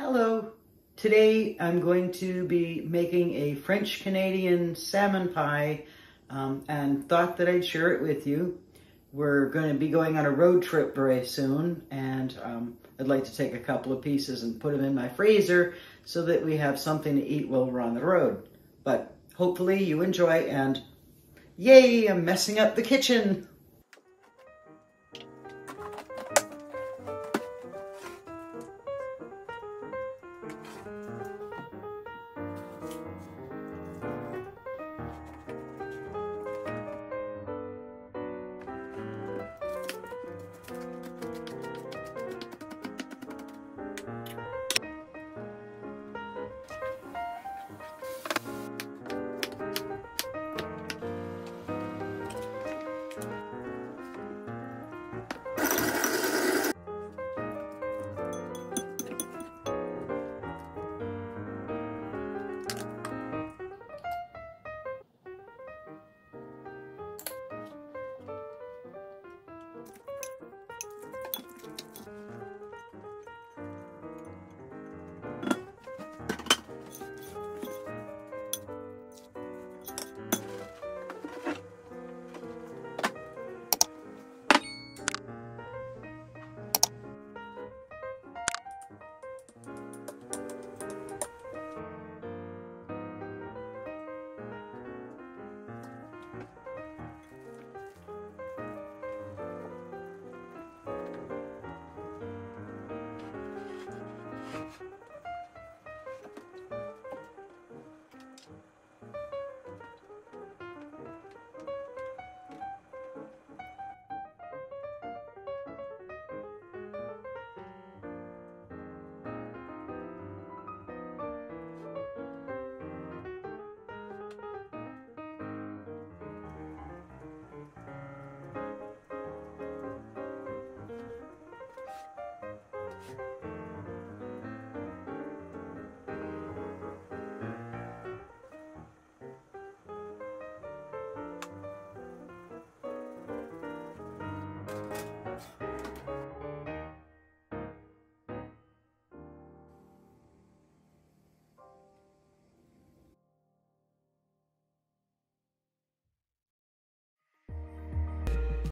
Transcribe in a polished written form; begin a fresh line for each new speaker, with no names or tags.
Hello. Today I'm going to be making a French Canadian salmon pie and thought that I'd share it with you. We're going to be going on a road trip very soon, and I'd like to take a couple of pieces and put them in my freezer so that we have something to eat while we're on the road. But hopefully you enjoy, and yay, I'm messing up the kitchen.